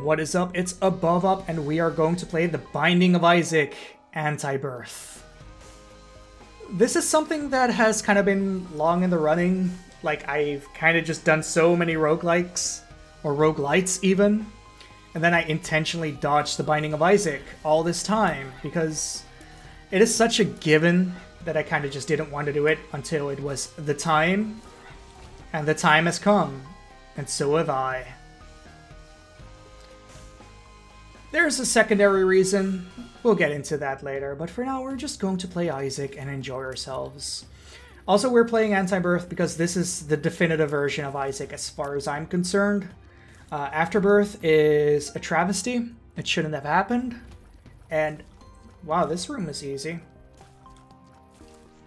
What is up? It's AboveUp, and we are going to play the Binding of Isaac Antibirth. This is something that has kind of been long in the running. Like, I've kind of just done so many roguelikes, or roguelites even, and then I intentionally dodged the Binding of Isaac all this time because it is such a given that I kind of just didn't want to do it until it was the time, and the time has come, and so have I. There's a secondary reason, we'll get into that later, but for now we're just going to play Isaac and enjoy ourselves. Also, we're playing Antibirth because this is the definitive version of Isaac as far as I'm concerned. Afterbirth is a travesty, it shouldn't have happened, and wow, this room is easy.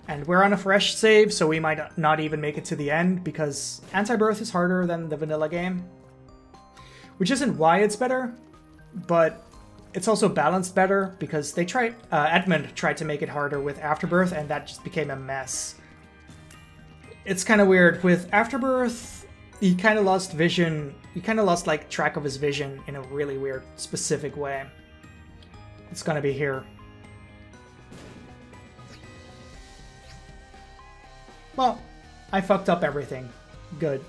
And we're on a fresh save, so we might not even make it to the end because Antibirth is harder than the vanilla game. Which isn't why it's better, but it's also balanced better because they Edmund tried to make it harder with Afterbirth and that just became a mess. It's kind of weird. With Afterbirth, he kind of lost vision. He kind of lost like track of his vision in a really weird, specific way. It's gonna be here. Well, I fucked up everything. Good.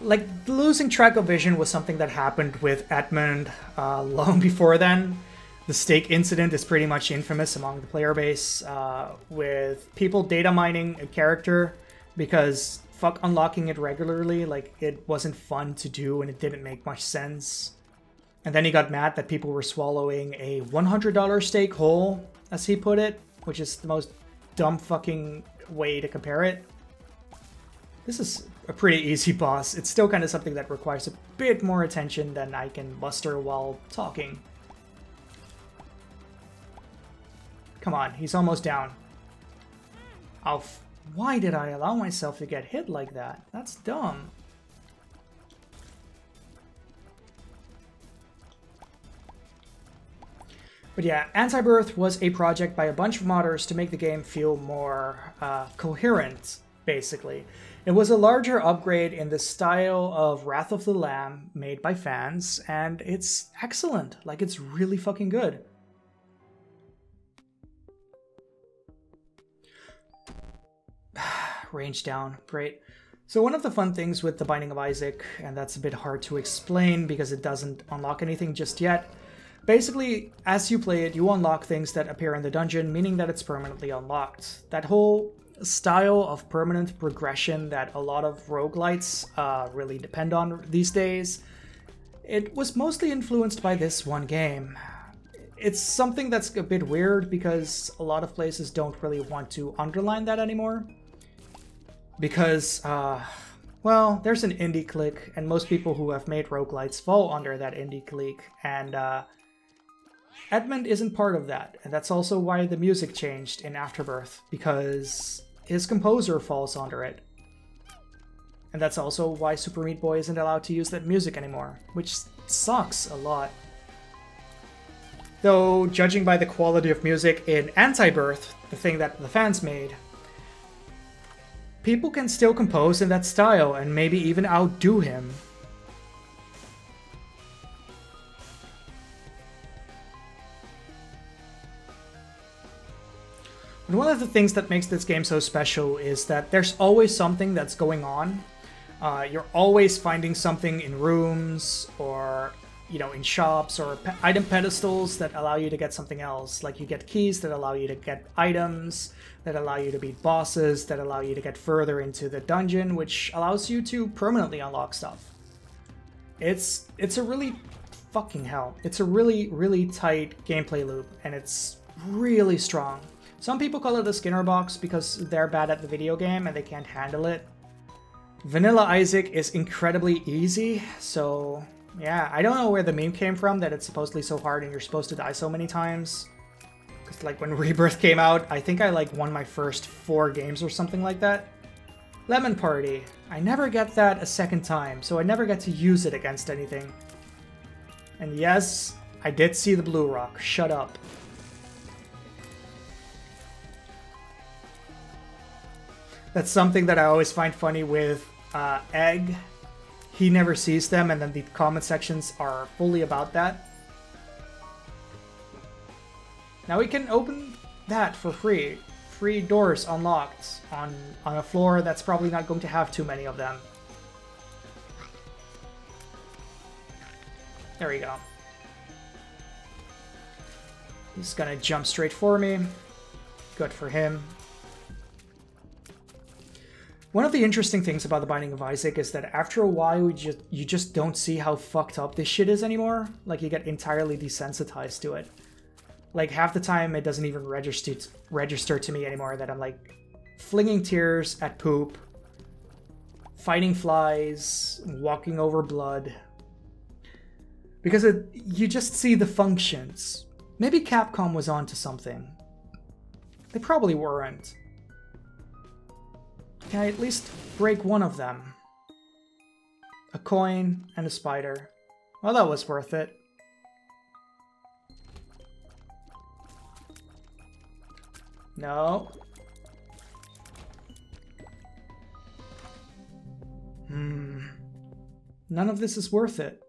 Like, losing track of vision was something that happened with Edmund long before then. The stake incident is pretty much infamous among the player base, with people data mining a character because fuck unlocking it regularly, like, it wasn't fun to do and it didn't make much sense. And then he got mad that people were swallowing a $100 stake whole, as he put it, which is the most dumb fucking way to compare it. This is a pretty easy boss. It's still kind of something that requires a bit more attention than I can muster while talking. Come on, he's almost down. Oh, why did I allow myself to get hit like that? That's dumb. But yeah, Antibirth was a project by a bunch of modders to make the game feel more coherent, basically. It was a larger upgrade in the style of Wrath of the Lamb made by fans, and it's excellent. Like, it's really fucking good. Range down, great. So one of the fun things with the Binding of Isaac, and that's a bit hard to explain because it doesn't unlock anything just yet, basically, as you play it, you unlock things that appear in the dungeon, meaning that it's permanently unlocked. That whole style of permanent progression that a lot of roguelites really depend on these days, it was mostly influenced by this one game. It's something that's a bit weird because a lot of places don't really want to underline that anymore. Because, well, there's an indie clique, and most people who have made roguelites fall under that indie clique, and Edmund isn't part of that, and that's also why the music changed in Afterbirth, because his composer falls under it. And that's also why Super Meat Boy isn't allowed to use that music anymore, which sucks a lot. Though, judging by the quality of music in Antibirth, the thing that the fans made, people can still compose in that style and maybe even outdo him. And one of the things that makes this game so special is that there's always something that's going on. You're always finding something in rooms or, you know, in shops or item pedestals that allow you to get something else. Like, you get keys that allow you to get items, that allow you to beat bosses, that allow you to get further into the dungeon, which allows you to permanently unlock stuff. It's a really fucking hell. It's a really, really tight gameplay loop, and it's really strong. Some people call it a Skinner box because they're bad at the video game and they can't handle it. Vanilla Isaac is incredibly easy, so yeah, I don't know where the meme came from that it's supposedly so hard and you're supposed to die so many times. Because like when Rebirth came out, I think I like won my first 4 games or something like that. Lemon Party. I never get that a second time, so I never get to use it against anything. And yes, I did see the blue rock. Shut up. That's something that I always find funny with Egg. he never sees them, and then the comment sections are fully about that. Now we can open that for free. Free doors unlocked on a floor that's probably not going to have too many of them. There we go. He's gonna jump straight for me. Good for him. One of the interesting things about the Binding of Isaac is that after a while you just don't see how fucked up this shit is anymore. Like, you get entirely desensitized to it. Like, half the time it doesn't even register to me anymore that I'm like flinging tears at poop, fighting flies, walking over blood. Because you just see the functions. Maybe Capcom was onto something. They probably weren't. Can I at least break one of them? A coin and a spider. Well, that was worth it. No. None of this is worth it.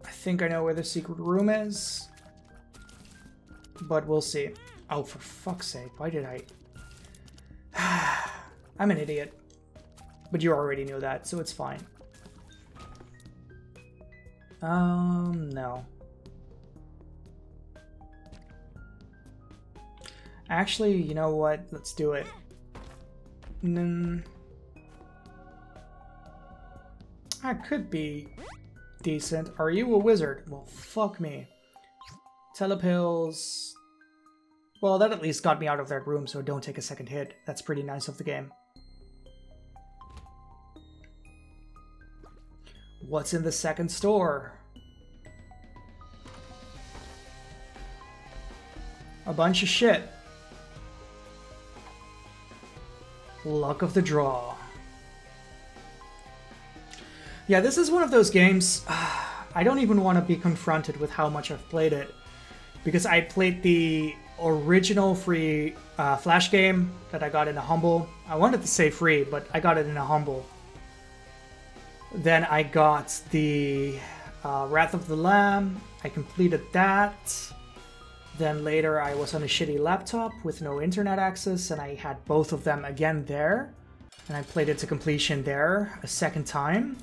I think I know where the secret room is, but we'll see. Oh, for fuck's sake, why did I... I'm an idiot. But you already knew that, so it's fine. No. Actually, you know what? Let's do it. I could be decent. Are you a wizard? Well, fuck me. Telepills. Well, that at least got me out of that room, so don't take a second hit. That's pretty nice of the game. What's in the second store? A bunch of shit. Luck of the draw. Yeah, this is one of those games, I don't even want to be confronted with how much I've played it. Because I played the original free Flash game that I got in a Humble. I wanted to say free, but I got it in a Humble. Then I got the Wrath of the Lamb. I completed that. Then later I was on a shitty laptop with no internet access, and I had both of them again there. And I played it to completion there a second time.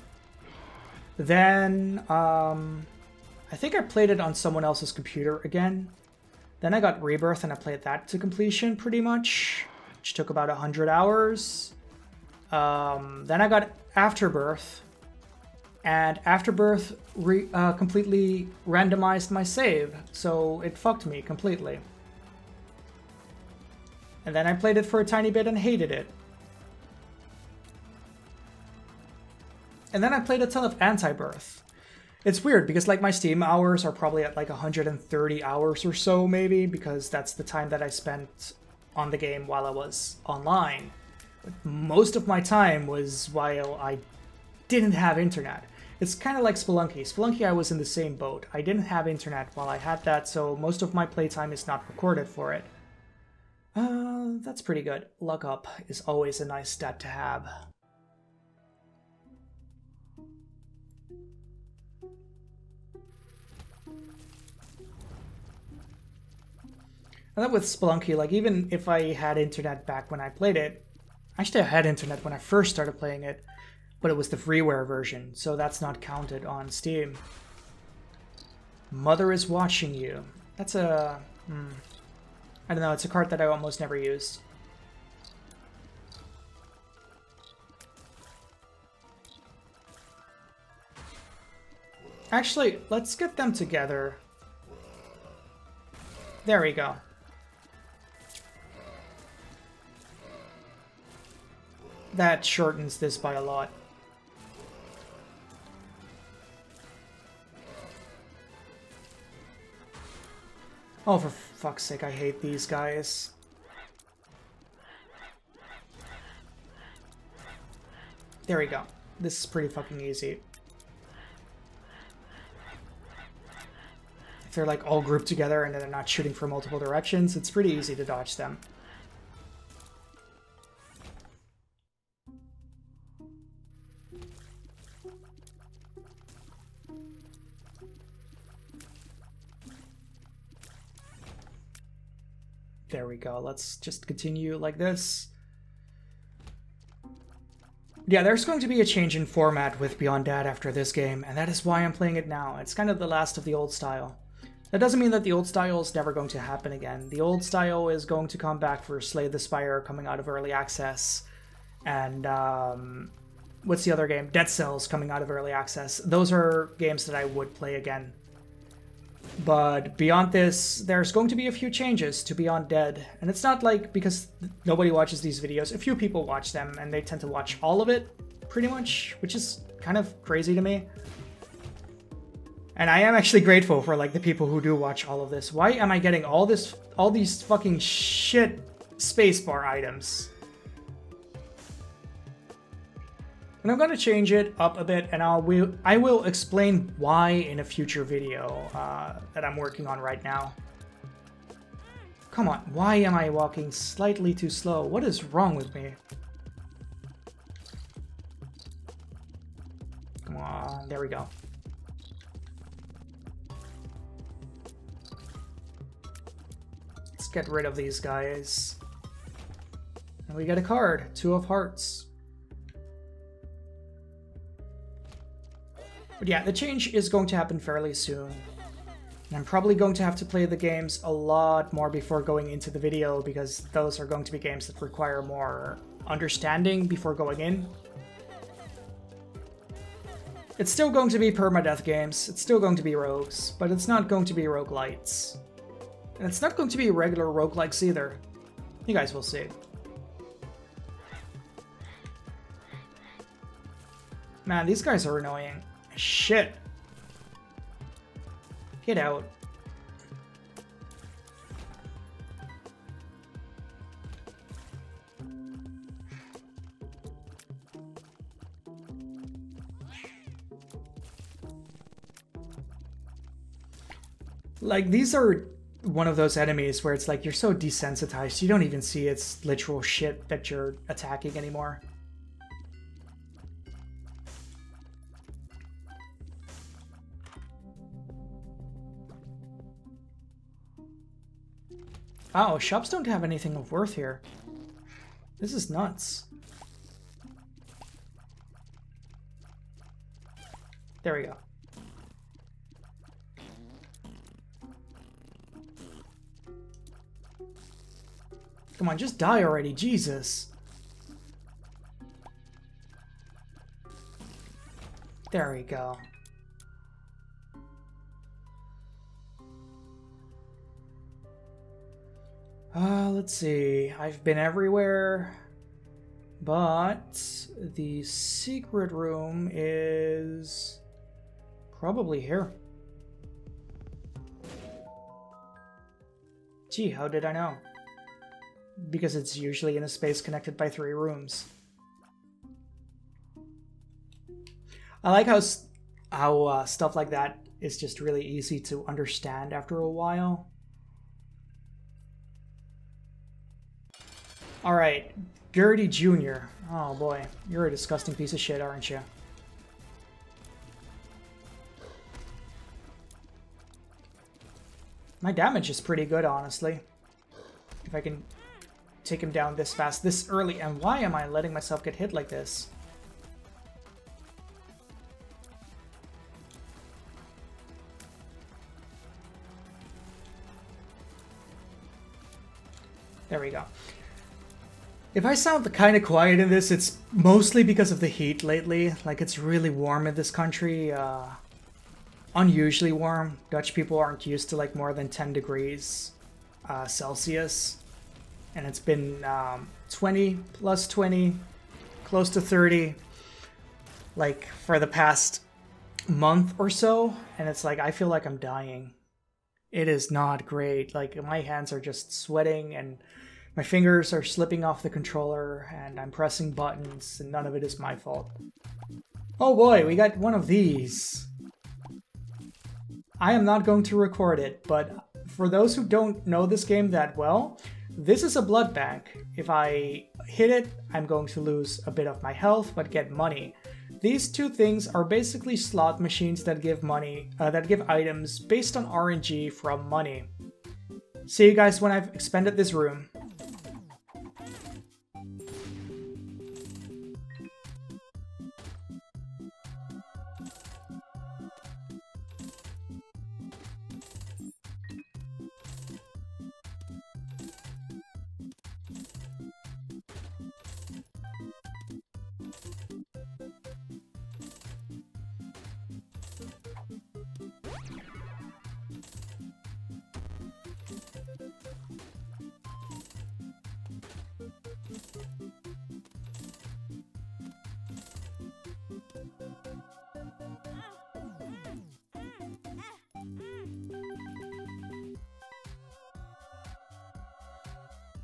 Then I think I played it on someone else's computer again. Then I got Rebirth and I played that to completion pretty much, which took about 100 hours. Then I got Afterbirth. And Afterbirth completely randomized my save, so it fucked me completely. And then I played it for a tiny bit and hated it. And then I played a ton of Antibirth. It's weird because like my Steam hours are probably at like 130 hours or so maybe, because that's the time that I spent on the game while I was online. But most of my time was while I didn't have internet. It's kind of like Spelunky. Spelunky, I was in the same boat. I didn't have internet while I had that, so most of my playtime is not recorded for it. That's pretty good. Luck up is always a nice stat to have. And then with Spelunky, like even if I had internet back when I played it, actually I had internet when I first started playing it, but it was the freeware version, so that's not counted on Steam. Mother is watching you. That's a... I don't know, it's a card that I almost never use. Actually, let's get them together. There we go. That shortens this by a lot. Oh, for fuck's sake, I hate these guys. There we go. This is pretty fucking easy. I If they're like all grouped together and they're not shooting from multiple directions, it's pretty easy to dodge them. There we go. Let's just continue like this. Yeah, there's going to be a change in format with Beyond Dad after this game, and that is why I'm playing it now. It's kind of the last of the old style. That doesn't mean that the old style is never going to happen again. The old style is going to come back for Slay the Spire coming out of Early Access, and what's the other game? Dead Cells coming out of Early Access. Those are games that I would play again. But beyond this, there's going to be a few changes to Beyond Dead. And it's not like because nobody watches these videos. A few people watch them, and they tend to watch all of it, pretty much, which is kind of crazy to me. And I am actually grateful for like the people who do watch all of this. Why am I getting all these fucking shit spacebar items? And I'm going to change it up a bit, and I will explain why in a future video that I'm working on right now. Come on, why am I walking slightly too slow? What is wrong with me? Come on, there we go. Let's get rid of these guys. And we get a card, 2 of Hearts. But yeah, the change is going to happen fairly soon. And I'm probably going to have to play the games a lot more before going into the video, because those are going to be games that require more understanding before going in. It's still going to be permadeath games, it's still going to be rogues, but it's not going to be roguelites. And it's not going to be regular roguelikes either. You guys will see. Man, these guys are annoying. Shit. Get out. Like, these are one of those enemies where it's like you're so desensitized, you don't even see its literal shit that you're attacking anymore. Oh, shops don't have anything of worth here. This is nuts. There we go. Come on, just die already, Jesus. There we go. Let's see. I've been everywhere, but the secret room is probably here. Gee, how did I know? Because it's usually in a space connected by 3 rooms. I like how stuff like that is just really easy to understand after a while. Alright, Gertie Jr. Oh boy, you're a disgusting piece of shit, aren't you? My damage is pretty good, honestly. If I can take him down this fast, this early. And why am I letting myself get hit like this? There we go. If I sound kind of quiet in this, it's mostly because of the heat lately. Like, it's really warm in this country. Unusually warm. Dutch people aren't used to like more than 10 degrees Celsius. And it's been 20, plus 20, close to 30, like for the past month or so. And it's like, I feel like I'm dying. It is not great. Like, my hands are just sweating and my fingers are slipping off the controller and I'm pressing buttons and none of it is my fault. Oh boy, we got one of these. I am not going to record it, but for those who don't know this game that well, this is a blood bank. If I hit it, I'm going to lose a bit of my health, but get money. These two things are basically slot machines that give money, that give items based on RNG from money. See you guys when I've expanded this room.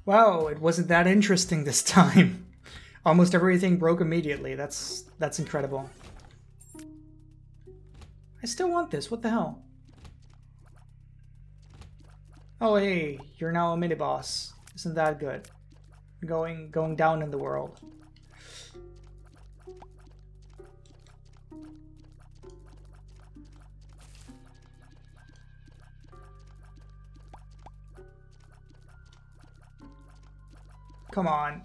Wow, it wasn't that interesting this time. Almost everything broke immediately. That's incredible. I still want this. What the hell? Oh hey, you're now a mini-boss. Isn't that good? Going down in the world. Come on.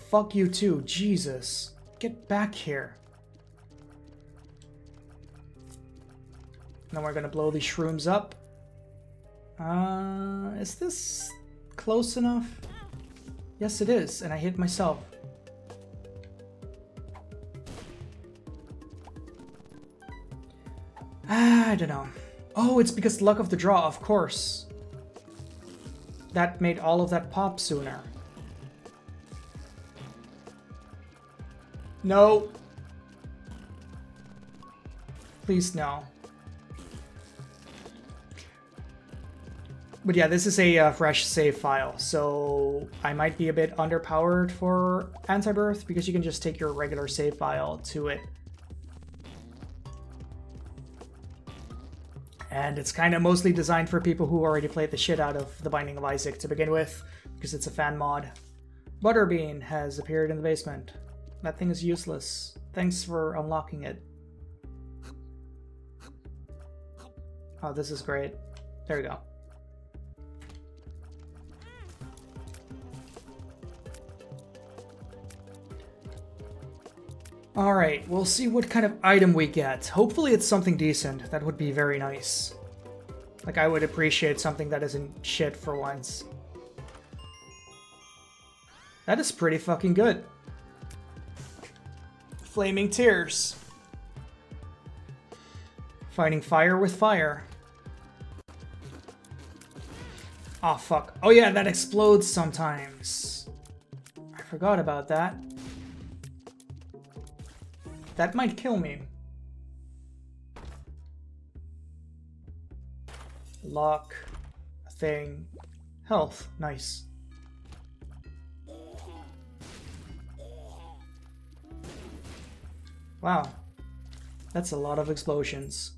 Fuck you too, Jesus. Get back here. Now we're gonna blow these shrooms up. Is this close enough? Yes, it is, and I hit myself. I don't know. Oh, it's because luck of the draw, of course. That made all of that pop sooner. No. Please no. But yeah, this is a fresh save file, so I might be a bit underpowered for Antibirth because you can just take your regular save file to it. And it's kind of mostly designed for people who already played the shit out of the Binding of Isaac to begin with, because it's a fan mod. Butterbean has appeared in the basement. That thing is useless. Thanks for unlocking it. Oh, this is great. There we go. Alright, we'll see what kind of item we get. Hopefully it's something decent. That would be very nice. Like, I would appreciate something that isn't shit for once. That is pretty fucking good. Flaming Tears. Fighting fire with fire. Oh fuck. Oh yeah, that explodes sometimes. I forgot about that. That might kill me. Luck. Thing. Health. Nice. Wow. That's a lot of explosions.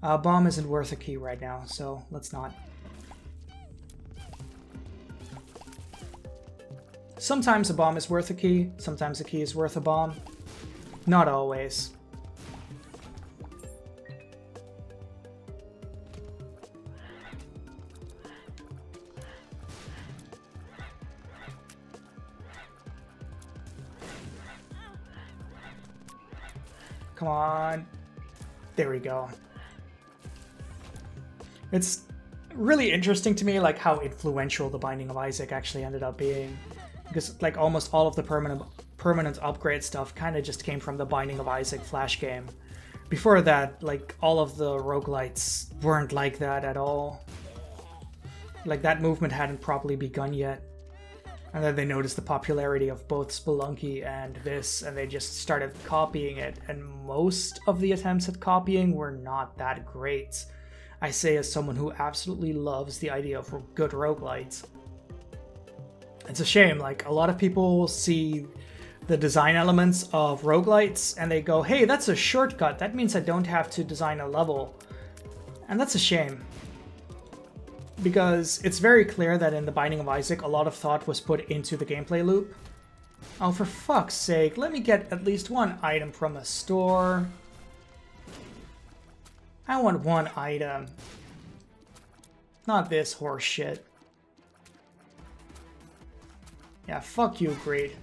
Bomb isn't worth a key right now, so let's not. Sometimes a bomb is worth a key, sometimes a key is worth a bomb. Not always. Come on. There we go. It's really interesting to me, like, how influential the Binding of Isaac actually ended up being. Because, like, almost all of the permanent upgrade stuff kind of just came from the Binding of Isaac Flash game. Before that, like, all of the roguelites weren't like that at all. Like, that movement hadn't properly begun yet. And then they noticed the popularity of both Spelunky and this, and they just started copying it, and most of the attempts at copying were not that great. I say as someone who absolutely loves the idea of good roguelites. It's a shame, like, a lot of people see the design elements of roguelites, and they go, hey, that's a shortcut. That means I don't have to design a level. And that's a shame. Because it's very clear that in the Binding of Isaac, a lot of thought was put into the gameplay loop. Oh, for fuck's sake, let me get at least one item from a store. I want one item. Not this horse shit. Yeah, fuck you, greed.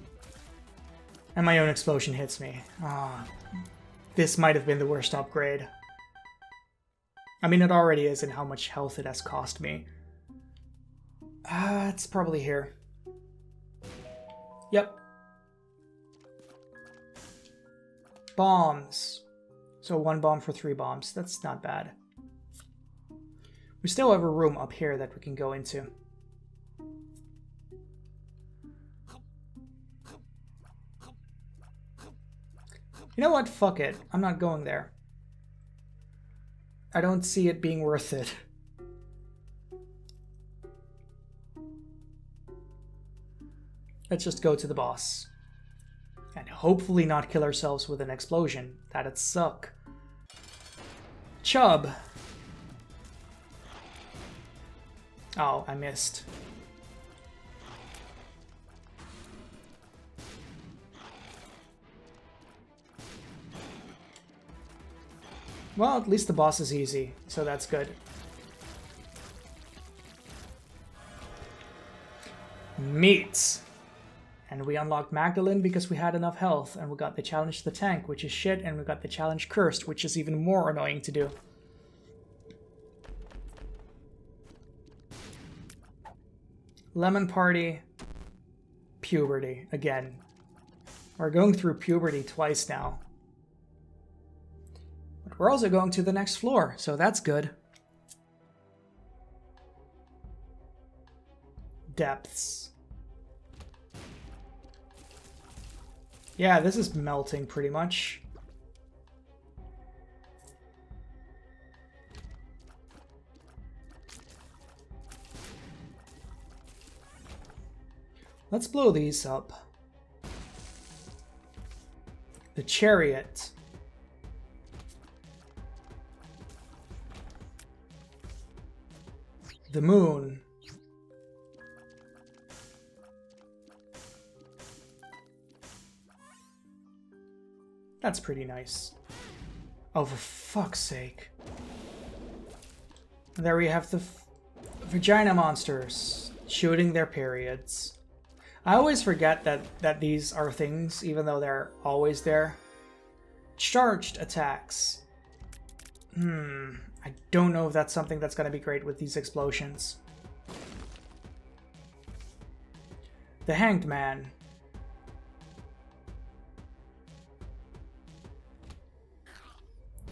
And my own explosion hits me. Ah, this might have been the worst upgrade. I mean, it already is in how much health it has cost me. It's probably here. Yep. Bombs. So 1 bomb for 3 bombs. That's not bad. We still have a room up here that we can go into. You know what? Fuck it. I'm not going there. I don't see it being worth it. Let's just go to the boss. And hopefully not kill ourselves with an explosion. That'd suck. Chub. Oh, I missed. Well, at least the boss is easy, so that's good. Meat. And we unlocked Magdalene because we had enough health, and we got the challenge to the tank, which is shit, and we got the challenge cursed, which is even more annoying to do. Lemon Party. Puberty, again. We're going through puberty twice now. But we're also going to the next floor, so that's good. Depths. Yeah, this is melting pretty much. Let's blow these up. The chariot. The moon. That's pretty nice. Oh, for fuck's sake. And there we have the vagina monsters shooting their periods. I always forget that these are things, even though they're always there. Charged attacks. I don't know if that's something that's going to be great with these explosions. The Hanged Man.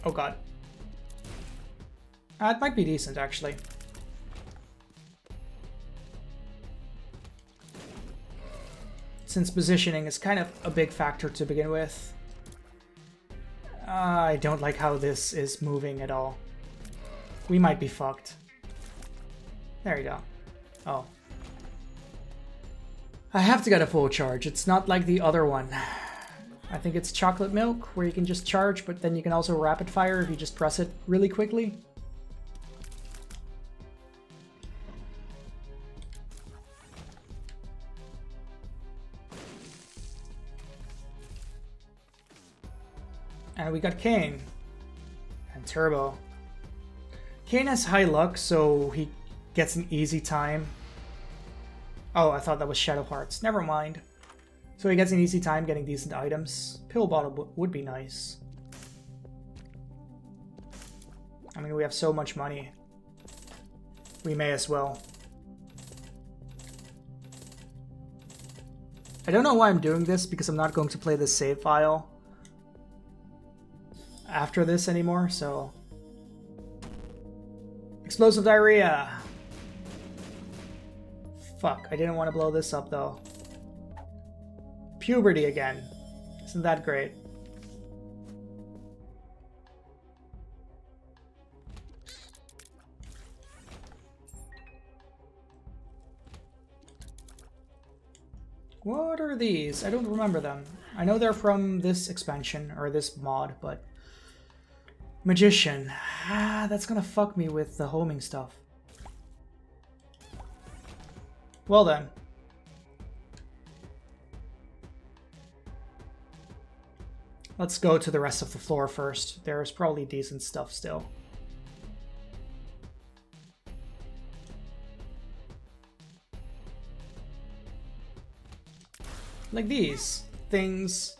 Oh god. It might be decent, actually. Since positioning is kind of a big factor to begin with. I don't like how this is moving at all. We might be fucked. There you go. Oh. I have to get a full charge. It's not like the other one. I think it's chocolate milk, where you can just charge, but then you can also rapid fire if you just press it really quickly. And we got Kane. And Turbo. Kane has high luck, so he gets an easy time. Oh, I thought that was Shadow Hearts. Never mind. So he gets an easy time getting decent items. Pill bottle would be nice. I mean, we have so much money. We may as well. I don't know why I'm doing this, because I'm not going to play this save file after this anymore, so... Explosive diarrhea! Fuck, I didn't want to blow this up, though. Puberty again. Isn't that great? What are these? I don't remember them. I know they're from this expansion, or this mod, but... Magician. That's gonna fuck me with the homing stuff. Well then. Let's go to the rest of the floor first. There's probably decent stuff still. Like these things.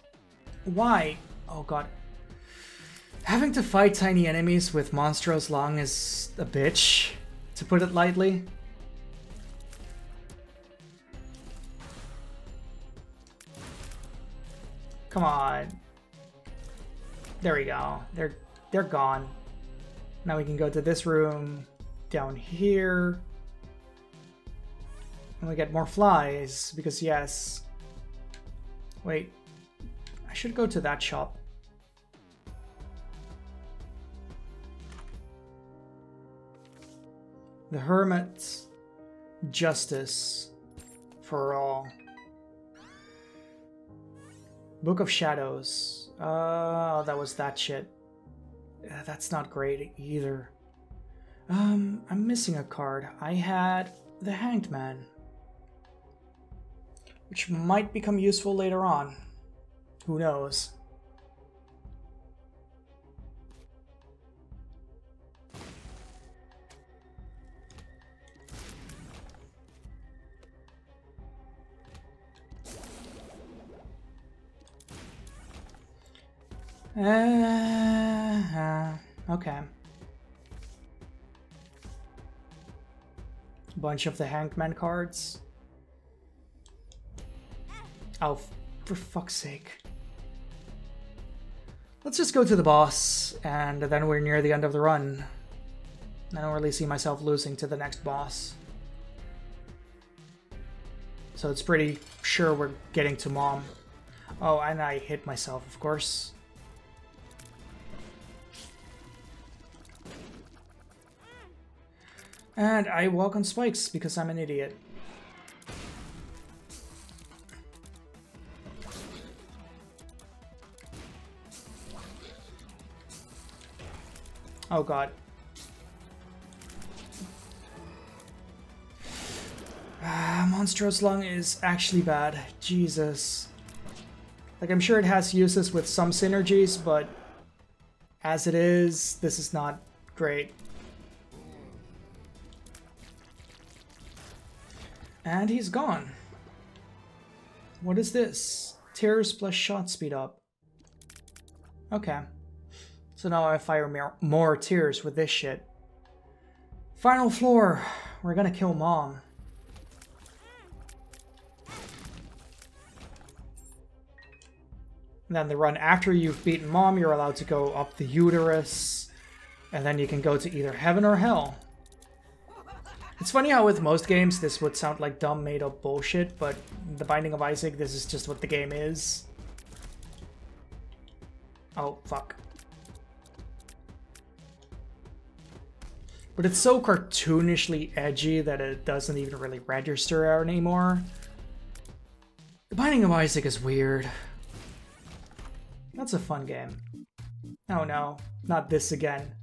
Why? Oh god. Having to fight tiny enemies with monstrous lung is a bitch, to put it lightly. Come on. There we go. They're gone. Now we can go to this room down here. And we get more flies, because yes. Wait. I should go to that shop. The Hermit's Justice for all. Book of Shadows. Oh, that was that shit. That's not great either. I'm missing a card. I had the Hanged Man, which might become useful later on. Who knows? Okay. Bunch of the Hangman cards. Oh, for fuck's sake. Let's just go to the boss, and then we're near the end of the run. I don't really see myself losing to the next boss. So it's pretty sure we're getting to Mom. Oh, and I hit myself, of course. And I walk on spikes because I'm an idiot. Oh god. Monstrous Lung is actually bad. Jesus. Like, I'm sure it has uses with some synergies, but as it is, this is not great. And he's gone. What is this? Tears plus shot speed up. Okay. So now I fire more tears with this shit. Final floor. We're gonna kill Mom. And then the run after you've beaten Mom, you're allowed to go up the uterus. And then you can go to either heaven or hell. It's funny how with most games this would sound like dumb made up bullshit, but the Binding of Isaac, this is just what the game is. Oh, fuck. But it's so cartoonishly edgy that it doesn't even really register anymore. The Binding of Isaac is weird. That's a fun game. Oh no, not this again.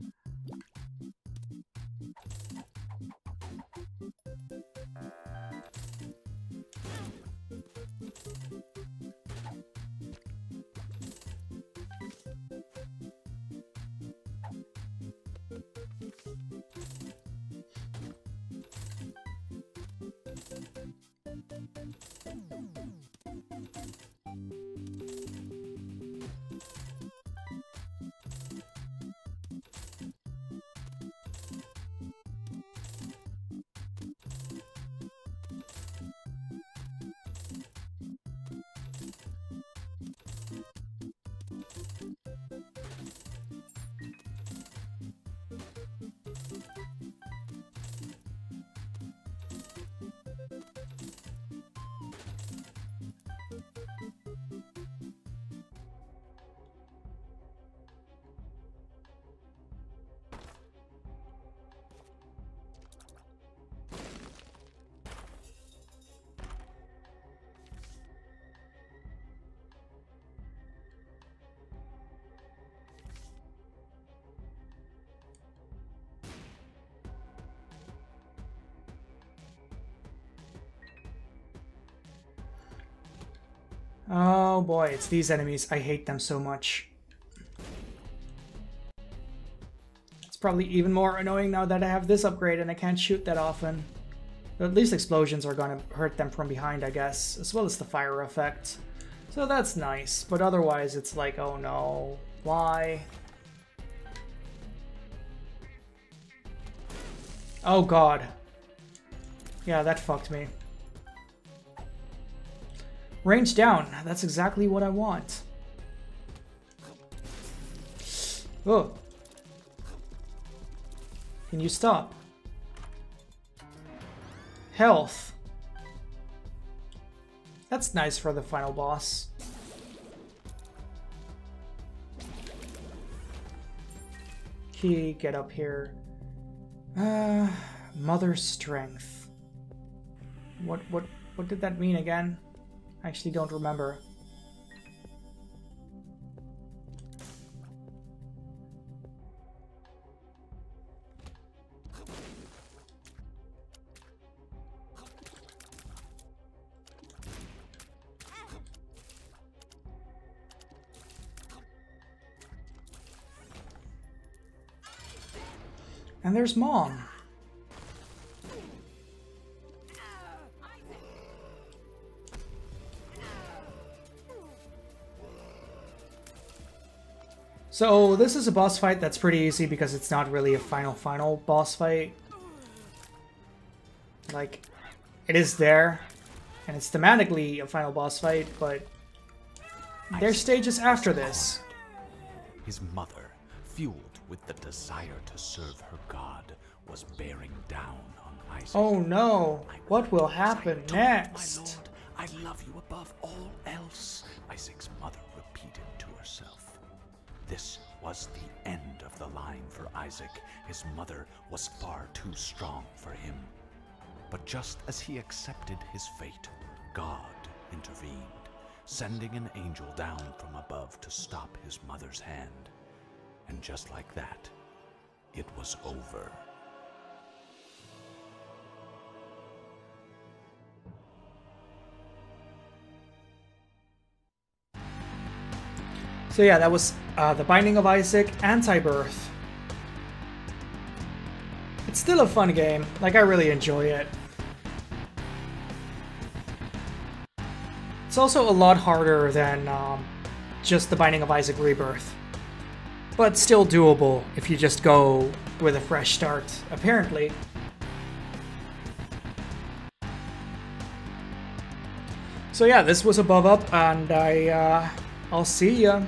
Oh boy, it's these enemies. I hate them so much. It's probably even more annoying now that I have this upgrade and I can't shoot that often. But at least explosions are gonna hurt them from behind, I guess, as well as the fire effect. So that's nice, but otherwise it's like, oh no, why? Oh god. Yeah, that fucked me. Range down, that's exactly what I want. Oh. Can you stop? Health. That's nice for the final boss. Key, get up here. Mother strength. What did that mean again? I actually don't remember. And there's Mom. So this is a boss fight that's pretty easy because it's not really a final boss fight. Like, it is there, and it's thematically a final boss fight, but there's stages after this. His mother, fueled with the desire to serve her god, was bearing down on Isaac. Oh no, what will happen next? My lord, I love you above all else, Isaac's mother repeated to herself. This was the end of the line for Isaac. His mother was far too strong for him. But just as he accepted his fate, God intervened, sending an angel down from above to stop his mother's hand. And just like that, it was over. So yeah, that was the Binding of Isaac Antibirth. It's still a fun game. Like, I really enjoy it. It's also a lot harder than just the Binding of Isaac Rebirth. But still doable if you just go with a fresh start, apparently. So yeah, this was AboveUp, and I'll see ya.